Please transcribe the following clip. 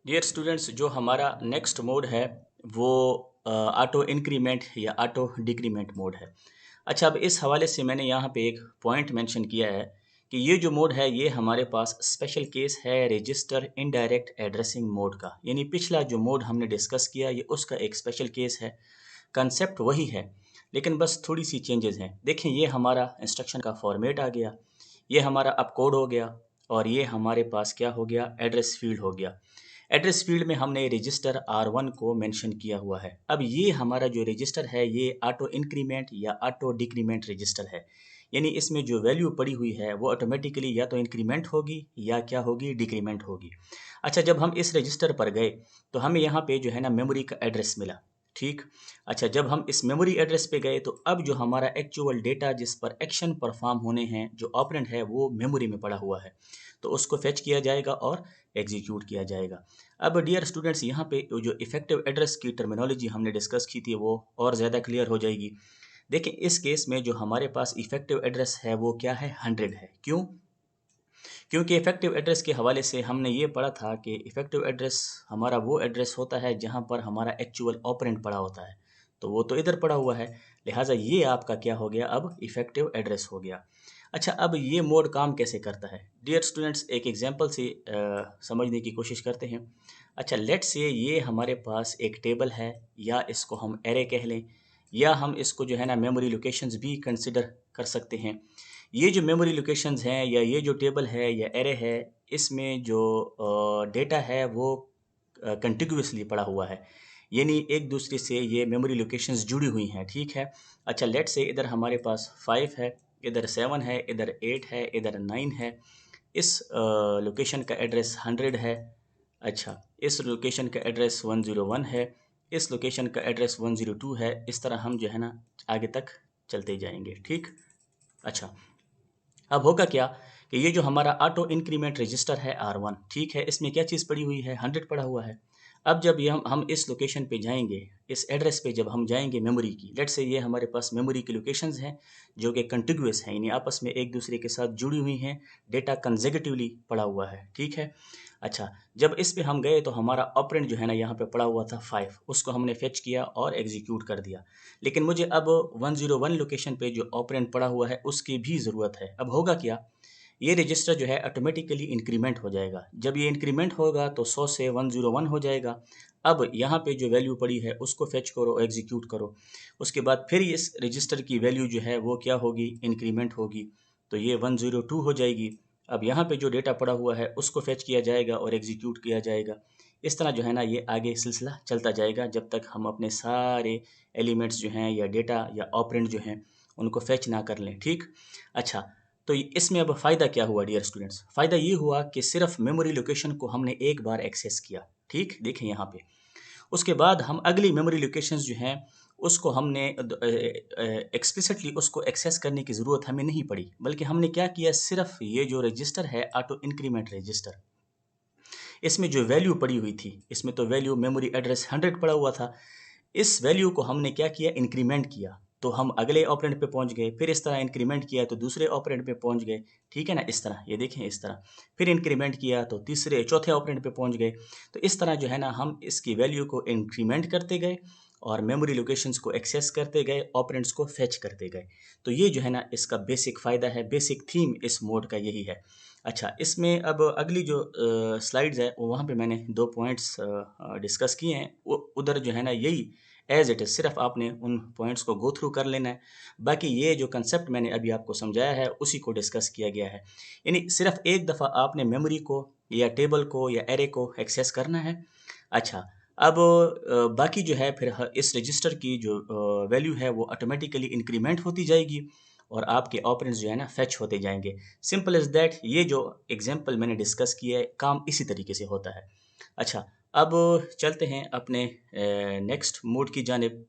Dear students, जो हमारा next mode है वो ऑटो इंक्रीमेंट या ऑटो डिक्रीमेंट मोड है। अच्छा, अब इस हवाले से मैंने यहाँ पे एक पॉइंट मेंशन किया है कि ये जो मोड है ये हमारे पास स्पेशल केस है रजिस्टर इनडायरेक्ट एड्रेसिंग मोड का। यानी पिछला जो मोड हमने डिस्कस किया ये उसका एक स्पेशल केस है। कंसेप्ट वही है लेकिन बस थोड़ी सी चेंजेस हैं। देखें, ये हमारा इंस्ट्रक्शन का फॉर्मेट आ गया, ये हमारा अब कोड हो गया और ये हमारे पास क्या हो गया, एड्रेस फील्ड हो गया। एड्रेस फील्ड में हमने रजिस्टर R1 को मेंशन किया हुआ है। अब ये हमारा जो रजिस्टर है ये ऑटो इंक्रीमेंट या ऑटो डिक्रीमेंट रजिस्टर है। यानी इसमें जो वैल्यू पड़ी हुई है वो ऑटोमेटिकली या तो इंक्रीमेंट होगी या क्या होगी, डिक्रीमेंट होगी। अच्छा, जब हम इस रजिस्टर पर गए तो हमें यहाँ पे जो है ना मेमोरी का एड्रेस मिला। ठीक। अच्छा, जब हम इस मेमोरी एड्रेस पे गए तो अब जो हमारा एक्चुअल डेटा जिस पर एक्शन परफॉर्म होने हैं, जो ऑपरेंड है वो मेमोरी में पड़ा हुआ है, तो उसको फेच किया जाएगा और एग्जीक्यूट किया जाएगा। अब डियर स्टूडेंट्स, यहाँ पे जो इफेक्टिव एड्रेस की टर्मिनोलॉजी हमने डिस्कस की थी वो और ज़्यादा क्लियर हो जाएगी। देखिए, इस केस में जो हमारे पास इफेक्टिव एड्रेस है वो क्या है, 100 है। क्यों? क्योंकि इफेक्टिव एड्रेस के हवाले से हमने ये पढ़ा था कि इफेक्टिव एड्रेस हमारा वो एड्रेस होता है जहाँ पर हमारा एक्चुअल ऑपरेंड पड़ा होता है, तो वो तो इधर पड़ा हुआ है, लिहाजा ये आपका क्या हो गया, अब इफेक्टिव एड्रेस हो गया। अच्छा, अब ये मोड काम कैसे करता है डियर स्टूडेंट्स, एक एग्जांपल से समझने की कोशिश करते हैं। अच्छा, लेट्स से ये हमारे पास एक टेबल है, या इसको हम एरे कह लें, या हम इसको जो है ना मेमोरी लोकेशंस भी कंसिडर कर सकते हैं। ये जो मेमोरी लोकेशंस हैं या ये जो टेबल है या एरे है, इसमें जो डेटा है वो कंटिग्यूअसली पड़ा हुआ है, यानी एक दूसरे से ये मेमोरी लोकेशंस जुड़ी हुई हैं। ठीक है। अच्छा, लेट्स से इधर हमारे पास 5 है, इधर 7 है, इधर 8 है, इधर 9 है। इस लोकेशन का एड्रेस 100 है। अच्छा, इस लोकेशन का एड्रेस 101 है, इस लोकेशन का एड्रेस 102 है। इस तरह हम जो है ना आगे तक चलते जाएंगे। ठीक। अच्छा, अब होगा क्या कि ये जो हमारा ऑटो इंक्रीमेंट रजिस्टर है R1, ठीक है, इसमें क्या चीज़ पड़ी हुई है, 100 पड़ा हुआ है। अब जब ये हम इस लोकेशन पे जाएंगे, इस एड्रेस पे जब हम जाएंगे मेमोरी की, लेट्स से ये हमारे पास मेमोरी की लोकेशंस हैं जो कि कंटिग्यूअस हैं, यानी आपस में एक दूसरे के साथ जुड़ी हुई हैं, डेटा कंसेक्यूटिवली पड़ा हुआ है। ठीक है। अच्छा, जब इस पे हम गए तो हमारा ऑपरेंड जो है ना यहाँ पे पड़ा हुआ था 5, उसको हमने फेच किया और एग्जीक्यूट कर दिया। लेकिन मुझे अब 101 लोकेशन पे जो ऑपरेंड पड़ा हुआ है उसकी भी ज़रूरत है। अब होगा क्या, ये रजिस्टर जो है ऑटोमेटिकली इंक्रीमेंट हो जाएगा। जब ये इंक्रीमेंट होगा तो 100 से 101 हो जाएगा। अब यहाँ पे जो वैल्यू पड़ी है उसको फेच करो, एग्जीक्यूट करो। उसके बाद फिर इस रजिस्टर की वैल्यू जो है वो क्या होगी, इंक्रीमेंट होगी, तो ये 102 हो जाएगी। अब यहाँ पे जो डेटा पड़ा हुआ है उसको फेच किया जाएगा और एग्जीक्यूट किया जाएगा। इस तरह जो है ना ये आगे सिलसिला चलता जाएगा जब तक हम अपने सारे एलिमेंट्स जो हैं या डेटा या ऑपरेंड जो हैं उनको फेच ना कर लें। ठीक। अच्छा, तो इसमें अब फ़ायदा क्या हुआ डियर स्टूडेंट्स, फ़ायदा ये हुआ कि सिर्फ मेमोरी लोकेशन को हमने एक बार एक्सेस किया। ठीक, देखें यहाँ पे, उसके बाद हम अगली मेमोरी लोकेशंस जो हैं उसको हमने एक्सप्लिसिटली उसको एक्सेस करने की ज़रूरत हमें नहीं पड़ी, बल्कि हमने क्या किया, सिर्फ ये जो रजिस्टर है ऑटो इंक्रीमेंट रजिस्टर, इसमें जो वैल्यू पड़ी हुई थी, इसमें तो वैल्यू मेमोरी एड्रेस 100 पड़ा हुआ था, इस वैल्यू को हमने क्या किया, इंक्रीमेंट किया, तो हम अगले ऑपरेंड पे पहुंच गए। फिर इस तरह इंक्रीमेंट किया तो दूसरे ऑपरेंड पे पहुंच गए। ठीक है ना, इस तरह ये देखें, इस तरह फिर इंक्रीमेंट किया तो तीसरे चौथे ऑपरेंड पे पहुंच गए। तो इस तरह जो है ना हम इसकी वैल्यू को इंक्रीमेंट करते गए और मेमोरी लोकेशंस को एक्सेस करते गए, ऑपरेंड्स को फेच करते गए। तो ये जो है ना इसका बेसिक फ़ायदा है, बेसिक थीम इस मोड का यही है। अच्छा, इसमें अब अगली जो स्लाइड्स है वो वहाँ पे मैंने 2 पॉइंट्स डिस्कस किए हैं, वो उधर जो है ना यही एज़ इट इज़, सिर्फ आपने उन पॉइंट्स को गो थ्रू कर लेना है। बाकी ये जो कंसेप्ट मैंने अभी आपको समझाया है उसी को डिस्कस किया गया है। यानी सिर्फ एक दफ़ा आपने मेमोरी को या टेबल को या एरे को एक्सेस करना है। अच्छा, अब बाकी जो है फिर इस रजिस्टर की जो वैल्यू है वो ऑटोमेटिकली इंक्रीमेंट होती जाएगी और आपके ऑपरेंड्स जो है ना फेच होते जाएंगे। सिंपल इज़ दैट, ये जो एग्जांपल मैंने डिस्कस किया है काम इसी तरीके से होता है। अच्छा, अब चलते हैं अपने नेक्स्ट मोड की जानिब।